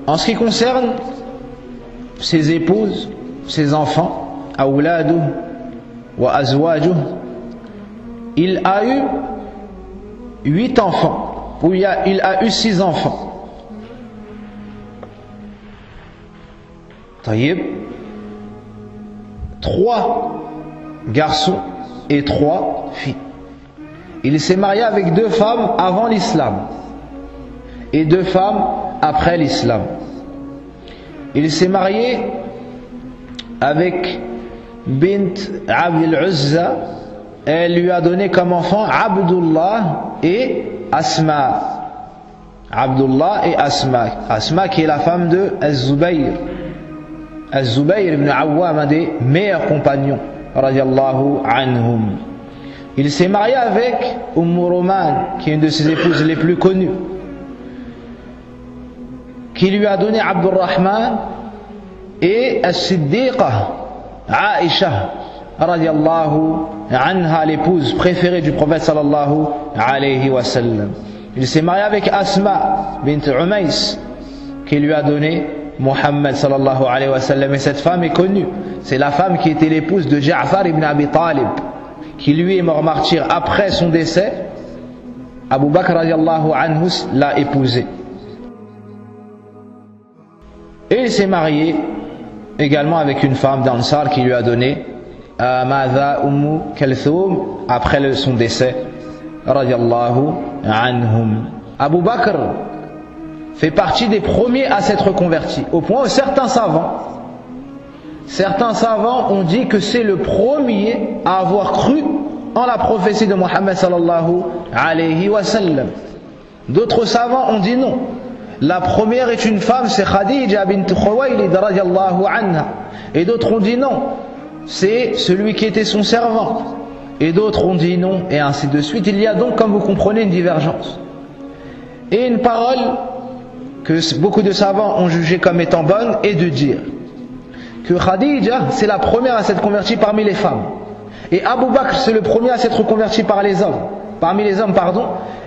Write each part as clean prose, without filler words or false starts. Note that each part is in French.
En ce qui concerne ses épouses, ses enfants, awladuh wa azwajuh, il a eu 8 enfants, ou il a eu 6 enfants. Taïb, 3 garçons et 3 filles. Il s'est marié avec 2 femmes avant l'islam et 2 femmes après l'islam. Il s'est marié avec Bint Abd al-Uzza. Elle lui a donné comme enfant Abdullah et Asma. Abdullah et Asma. Asma qui est la femme de Az-Zubayr. Az-Zubayr ibn Awwam, un des meilleurs compagnons, radiyallahu anhum. Il s'est marié avec Roman, qui est une de ses épouses les plus connues, qui lui a donné Abdurrahman et As-Siddiqa, Aïcha, radiyallahu anha, l'épouse préférée du prophète sallallahu alayhi wa sallam. Il s'est marié avec Asma bint Umays, qui lui a donné Muhammad sallallahu alayhi wa sallam. Et cette femme est connue, c'est la femme qui était l'épouse de Ja'far ibn Abi Talib, qui lui est mort martyr après son décès. Abu Bakr radiyallahu anhu l'a épousée. Et il s'est marié également avec une femme d'Ansar qui lui a donné Madha Ummu Kalthum après son décès, radiyallahu anhum. Abu Bakr fait partie des premiers à s'être converti, au point où certains savants ont dit que c'est le premier à avoir cru en la prophétie de Muhammad sallallahu alayhi wa sallam. D'autres savants ont dit non. La première est une femme, c'est Khadija bint Khuwaylid radiyallahu anha. Et d'autres ont dit non, c'est celui qui était son servant. Et d'autres ont dit non, et ainsi de suite. Il y a donc, comme vous comprenez, une divergence. Et une parole que beaucoup de savants ont jugée comme étant bonne est de dire que Khadija, c'est la première à s'être convertie parmi les femmes. Et Abu Bakr, c'est le premier à s'être converti parmi les hommes.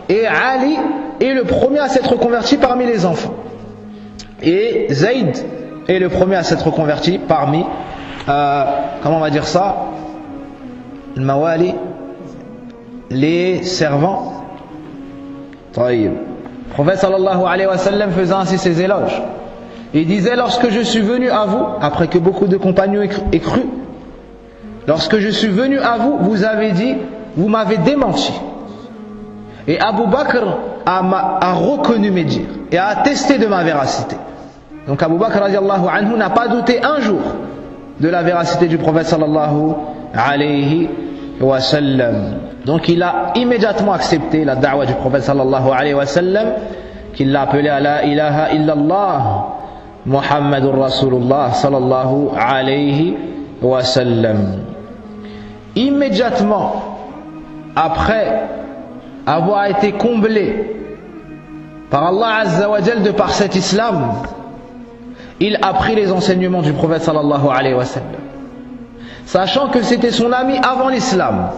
Et Ali est le premier à s'être converti parmi les enfants. Et Zayd est le premier à s'être converti parmi, comment on va dire ça, le mawali, les servants. Taïb. Le prophète sallallahu alayhi wa sallam faisait ainsi ses éloges. Il disait: lorsque je suis venu à vous, après que beaucoup de compagnons aient cru, lorsque je suis venu à vous, vous avez dit, vous m'avez démenti. Et Abu Bakr a reconnu mes dires et a attesté de ma véracité. Donc Abu Bakr radiallahu anhu n'a pas douté un jour de la véracité du prophète sallallahu alayhi wa sallam. Donc il a immédiatement accepté la da'wa du prophète sallallahu alayhi wa sallam, qu'il l'a appelé à la ilaha illallah Muhammadur Rasulullah sallallahu alayhi wa sallam. Immédiatement après avoir été comblé par Allah Azza wa Jal de par cet islam, il a pris les enseignements du prophète sallallahu alayhi wa sallam, sachant que c'était son ami avant l'islam,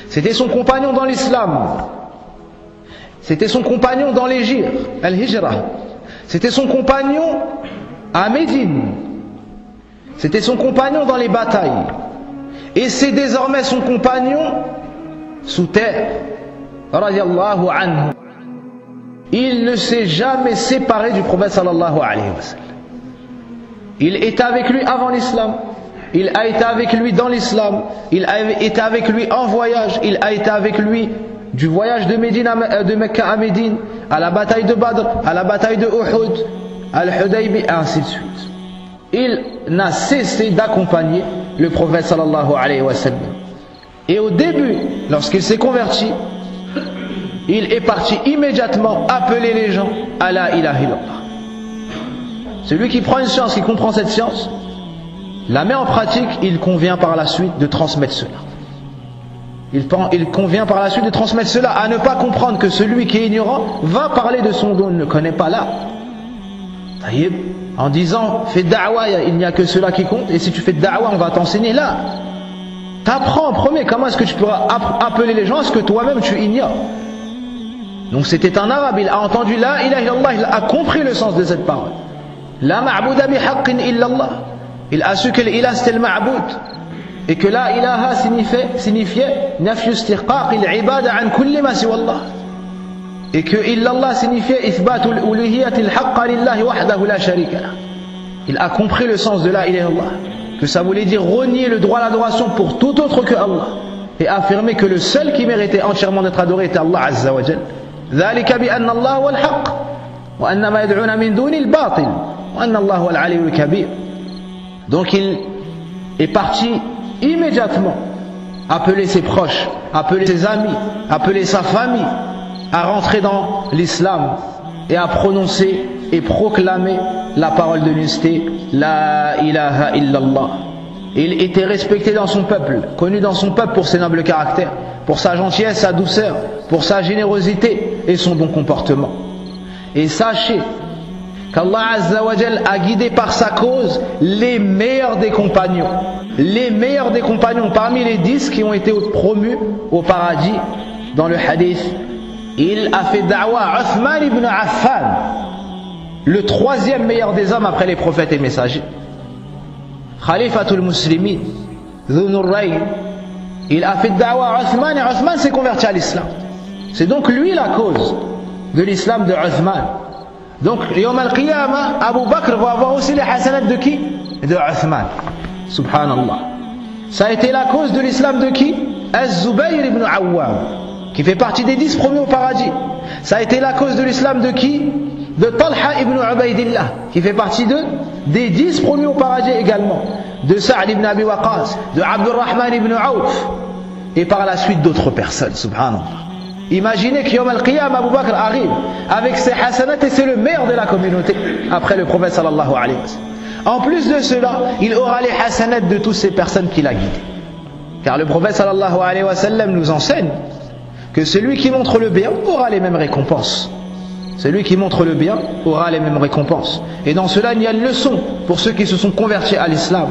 c'était son compagnon dans l'islam, c'était son compagnon dans l'Hijra, c'était son compagnon à Médine, c'était son compagnon dans les batailles, et c'est désormais son compagnon sous terre, radiyallahu anhu. Il ne s'est jamais séparé du prophète sallallahu alayhi wa sallam. Il était avec lui avant l'islam, il a été avec lui dans l'islam, il a été avec lui en voyage, il a été avec lui du voyage de Mecca à Médine, à la bataille de Badr, à la bataille de Uhud, à Al-Hudaybi, et ainsi de suite. Il n'a cessé d'accompagner le prophète sallallahu alayhi wa sallam. Et au début, lorsqu'il s'est converti, il est parti immédiatement appeler les gens à la ilaha illallah. Celui qui prend une science, qui comprend cette science, la met en pratique, il convient par la suite de transmettre cela. Il convient par la suite de transmettre cela, à ne pas comprendre que celui qui est ignorant va parler de son don, il ne connaît pas là. En disant, fais da'wa, il n'y a que cela qui compte, et si tu fais da'wa, on va t'enseigner là. T'apprends en premier, comment est-ce que tu pourras appeler les gens à ce que toi-même tu ignores. Donc c'était un arabe, il a entendu la ilaha illallah, il a compris le sens de cette parole. La ma'bouda bi haqqin illallah. Il a su que l'ilah c'était le ma'boud. Et que la ilaha signifiait nafyu istiqaq al-ibada an kulli ma siwa Allah. Et que illallah signifiait ithbatu al-uluhiyyati al-haqqa lillahi wahdahu la sharika lah. Il a compris le sens de la ilaha illallah, que ça voulait dire renier le droit à l'adoration pour tout autre que Allah, et affirmer que le seul qui méritait entièrement d'être adoré était Allah Azza wa Jal. ذلك بأن الله هو الحق وأن ما يدعون من دون الباطل وأن الله هو العلي الكبير. Donc il est parti immédiatement appeler ses proches, appeler ses amis, appeler sa famille à rentrer dans l'islam et à prononcer et proclamer la parole de l'unicité, la ilaha illallah. Il était respecté dans son peuple, connu dans son peuple pour ses nobles caractères, pour sa gentillesse, sa douceur, pour sa générosité et son bon comportement. Et sachez qu'Allah Azza wa Jal a guidé par sa cause les meilleurs des compagnons. Les meilleurs des compagnons, parmi les 10 qui ont été promus au paradis, dans le hadith, il a fait da'wa à Uthman ibn Affan, le troisième meilleur des hommes après les prophètes et messagers. Khalifatul Muslimin, Dhun Nurrayn, il a fait da'wa à Uthman et Uthman s'est converti à l'islam. C'est donc lui la cause de l'islam de Uthman. Donc, Yawm al-Qiyamah, Abu Bakr va avoir aussi les hasanats de qui? De Uthman. Subhanallah. Ça a été la cause de l'islam de qui? Az-Zubayr ibn Awwam, qui fait partie des 10 premiers au paradis. Ça a été la cause de l'islam de qui? De Talha ibn Ubaydillah, qui fait partie des 10 premiers au paradis également. De Sa'd ibn Abi Waqqas, de Abdurrahman ibn Auf, et par la suite d'autres personnes, subhanallah. Imaginez que Yawm al-Qiyam, Abu Bakr arrive avec ses hasanats et c'est le meilleur de la communauté après le prophète sallallahu alayhi wa sallam. En plus de cela, il aura les hasanats de toutes ces personnes qu'il a guidées. Car le prophète sallallahu alayhi wa sallam nous enseigne que celui qui montre le bien aura les mêmes récompenses. Celui qui montre le bien aura les mêmes récompenses. Et dans cela, il y a une leçon pour ceux qui se sont convertis à l'islam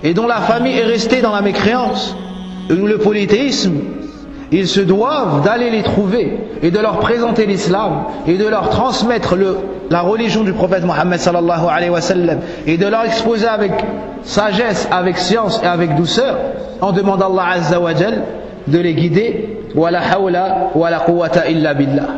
et dont la famille est restée dans la mécréance ou le polythéisme. Ils se doivent d'aller les trouver et de leur présenter l'islam et de leur transmettre la religion du prophète Mohammed sallallahu alayhi wa sallam et de leur exposer avec sagesse, avec science et avec douceur en demandant à Allah Azza wa Jal de les guider. Wa la hawla wa la quwwata illa billah.